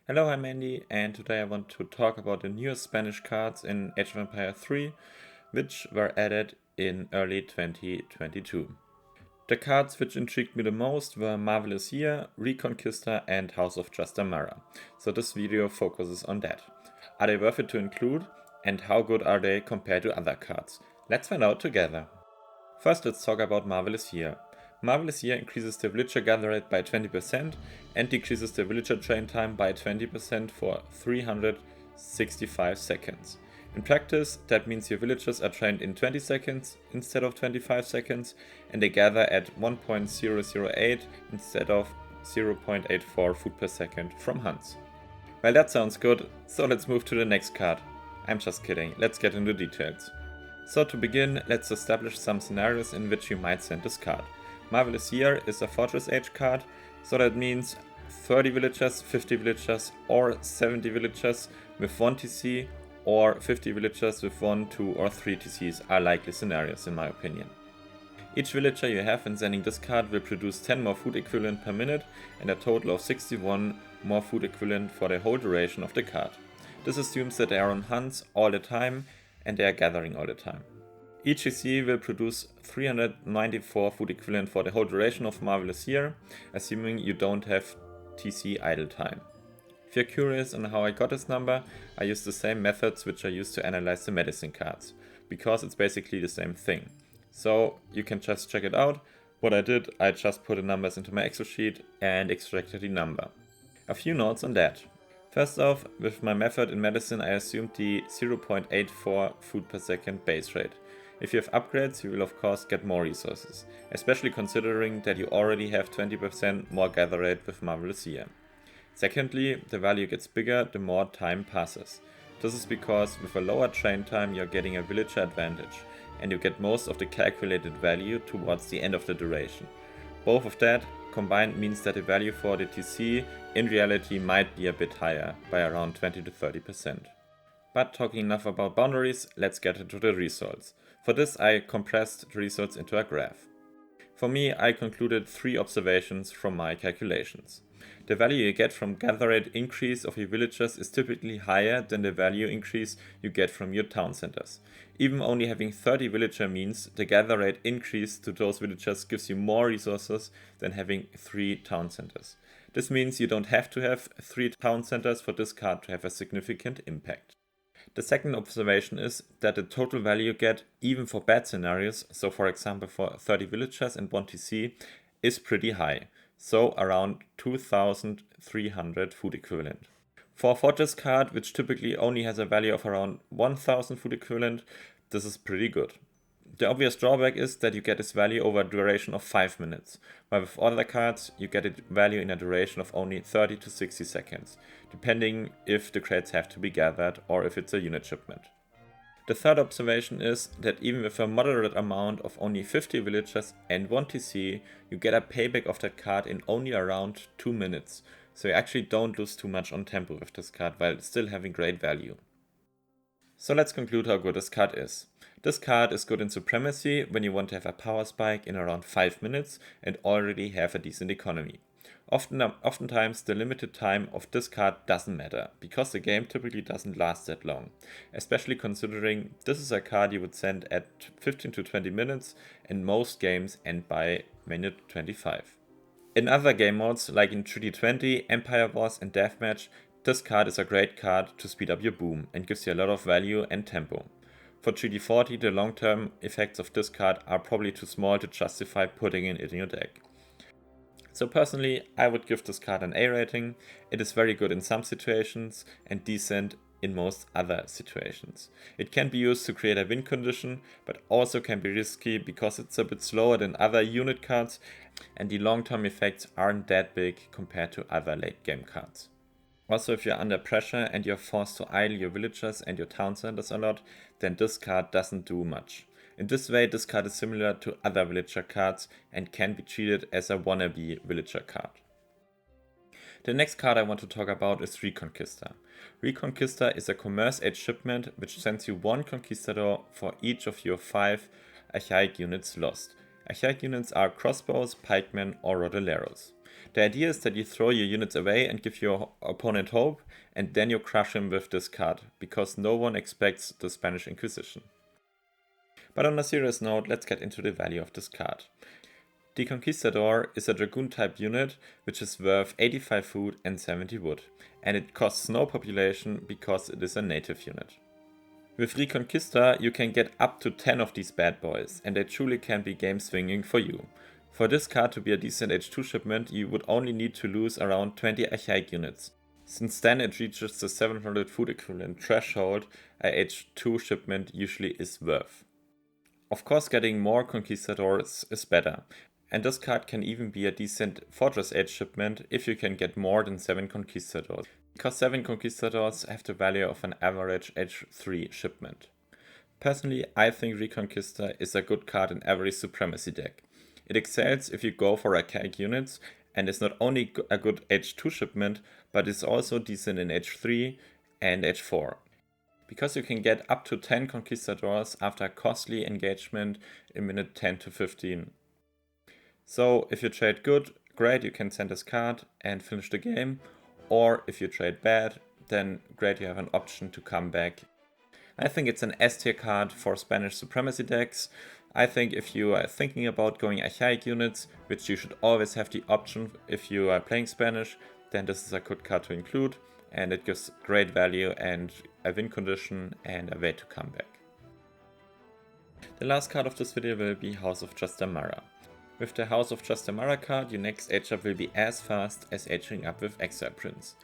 Hello, I'm Andy, and today I want to talk about the newest Spanish cards in Age of Empires 3, which were added in early 2022. The cards which intrigued me the most were Marvelous Year, Reconquista, and House of Trastamara, so this video focuses on that. Are they worth it to include, and how good are they compared to other cards? Let's find out together. First, let's talk about Marvelous Year. Marvelous Year increases the villager gather rate by 20% and decreases the villager train time by 20% for 365 seconds. In practice, that means your villagers are trained in 20 seconds instead of 25 seconds, and they gather at 1.008 instead of 0.84 food per second from hunts. Well, that sounds good, so let's move to the next card. I'm just kidding, let's get into details. So to begin, let's establish some scenarios in which you might send this card. Marvelous Year is a Fortress Age card, so that means 30 villagers, 50 villagers, or 70 villagers with 1 TC, or 50 villagers with 1, 2, or 3 TCs are likely scenarios in my opinion. Each villager you have when sending this card will produce 10 more food equivalent per minute and a total of 61 more food equivalent for the whole duration of the card. This assumes that they are on hunts all the time and they are gathering all the time. Each TC will produce 394 food equivalent for the whole duration of Marvelous Year, assuming you don't have TC idle time. If you're curious on how I got this number, I use the same methods which I use to analyze the medicine cards, because it's basically the same thing. So you can just check it out. What I did, I just put the numbers into my Excel sheet and extracted the number. A few notes on that. First off, with my method in medicine I assumed the 0.84 food per second base rate. If you have upgrades, you will of course get more resources, especially considering that you already have 20% more gather rate with Marvelous Year. Secondly, the value gets bigger the more time passes. This is because with a lower train time you're getting a villager advantage, and you get most of the calculated value towards the end of the duration. Both of that combined means that the value for the TC in reality might be a bit higher, by around 20 to 30%. But talking enough about boundaries, let's get into the results. For this I compressed the results into a graph. For me, I concluded 3 observations from my calculations. The value you get from gather rate increase of your villagers is typically higher than the value increase you get from your town centers. Even only having 30 villager means the gather rate increase to those villagers gives you more resources than having 3 town centers. This means you don't have to have 3 town centers for this card to have a significant impact. The second observation is that the total value you get, even for bad scenarios, so for example for 30 villagers and 1 TC, is pretty high, so around 2300 food equivalent. For a Fortress card, which typically only has a value of around 1000 food equivalent, this is pretty good. The obvious drawback is that you get this value over a duration of 5 minutes, while with other cards you get a value in a duration of only 30 to 60 seconds, depending if the crates have to be gathered or if it's a unit shipment. The third observation is that even with a moderate amount of only 50 villagers and 1 TC, you get a payback of that card in only around 2 minutes, so you actually don't lose too much on tempo with this card while still having great value. So let's conclude how good this card is. This card is good in Supremacy when you want to have a power spike in around 5 minutes and already have a decent economy. Oftentimes the limited time of this card doesn't matter, because the game typically doesn't last that long, especially considering this is a card you would send at 15 to 20 minutes and most games end by minute 25. In other game modes like in Treaty 20, Empire Wars and Deathmatch, this card is a great card to speed up your boom and gives you a lot of value and tempo. For Treaty 40, the long-term effects of this card are probably too small to justify putting it in your deck. So personally, I would give this card an A rating. It is very good in some situations and decent in most other situations. It can be used to create a win condition, but also can be risky because it's a bit slower than other unit cards and the long-term effects aren't that big compared to other late game cards. Also, if you're under pressure and you're forced to idle your villagers and your town centers a lot, then this card doesn't do much. In this way, this card is similar to other villager cards and can be treated as a wannabe villager card. The next card I want to talk about is Reconquista. Reconquista is a Commerce Age shipment which sends you 1 Conquistador for each of your 5 archaic units lost. Archaic units are crossbows, pikemen or rodilleros. The idea is that you throw your units away and give your opponent hope, and then you crush him with this card, because no one expects the Spanish Inquisition. But on a serious note, let's get into the value of this card. The Conquistador is a Dragoon type unit which is worth 85 food and 70 wood, and it costs no population because it is a native unit. With Reconquista you can get up to 10 of these bad boys, and they truly can be game swinging for you. For this card to be a decent H2 shipment you would only need to lose around 20 archaic units. Since then it reaches the 700 food equivalent threshold a H2 shipment usually is worth. Of course, getting more Conquistadors is better, and this card can even be a decent Fortress Age shipment if you can get more than 7 Conquistadors, because 7 Conquistadors have the value of an average H3 shipment. Personally, I think Reconquista is a good card in every Supremacy deck. It excels if you go for archaic units, and is not only a good H2 shipment, but is also decent in H3 and H4. Because you can get up to 10 Conquistadors after a costly engagement in minute 10 to 15. So if you trade good, great, you can send this card and finish the game, or if you trade bad, then great, you have an option to come back. I think it's an S tier card for Spanish Supremacy decks. I think if you are thinking about going archaic units, which you should always have the option if you are playing Spanish, then this is a good card to include, and it gives great value and a win condition and a way to come back. The last card of this video will be House of Trastamara. With the House of Trastamara card, your next age up will be as fast as aging up with Exile Prince.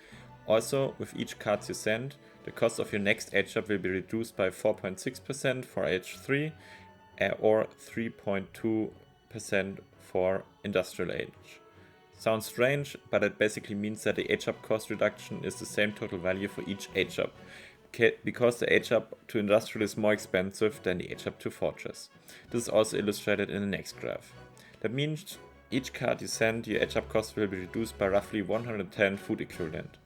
Also, with each card you send, the cost of your next age up will be reduced by 4.6% for H3 or 3.2% for Industrial Age. Sounds strange, but it basically means that the age up cost reduction is the same total value for each age up, because the age up to Industrial is more expensive than the age up to Fortress. This is also illustrated in the next graph. That means each card you send, your age up cost will be reduced by roughly 110 food equivalent.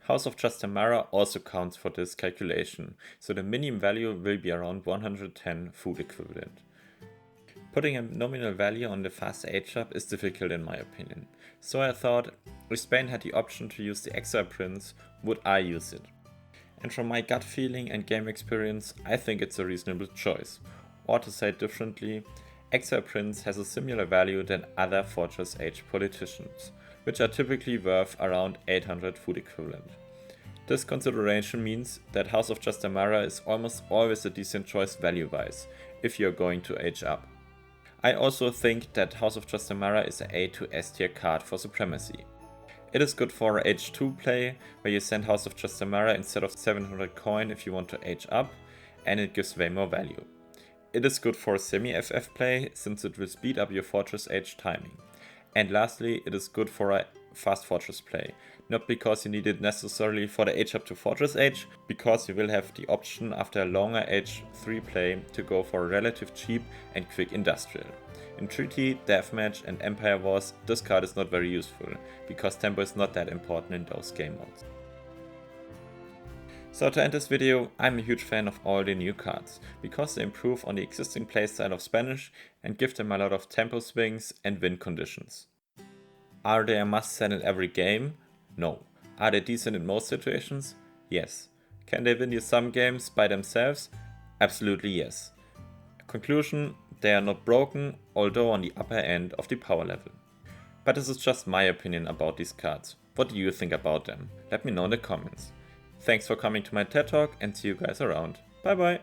House of Trastamara also counts for this calculation, so the minimum value will be around 110 food equivalent. Putting a nominal value on the fast age up is difficult in my opinion, so I thought, if Spain had the option to use the Exile Prince, would I use it? And from my gut feeling and game experience, I think it's a reasonable choice. Or to say it differently, Exile Prince has a similar value than other Fortress Age politicians, which are typically worth around 800 food equivalent. This consideration means that House of Trastamara is almost always a decent choice value-wise, if you're going to age up. I also think that House of Trastamara is an A to S tier card for Supremacy. It is good for H2 play, where you send House of Trastamara instead of 700 coin if you want to age up, and it gives way more value. It is good for semi-FF play, since it will speed up your Fortress Age timing. And lastly, it is good for a fast Fortress play, not because you need it necessarily for the age up to Fortress Age, because you will have the option after a longer H3 play to go for a relative cheap and quick Industrial. In Treaty, Deathmatch and Empire Wars, this card is not very useful, because tempo is not that important in those game modes. So to end this video, I'm a huge fan of all the new cards, because they improve on the existing playstyle of Spanish and give them a lot of tempo swings and win conditions. Are they a must set in every game? No. Are they decent in most situations? Yes. Can they win you some games by themselves? Absolutely yes. Conclusion, they are not broken, although on the upper end of the power level. But this is just my opinion about these cards. What do you think about them? Let me know in the comments. Thanks for coming to my TED Talk and see you guys around. Bye bye!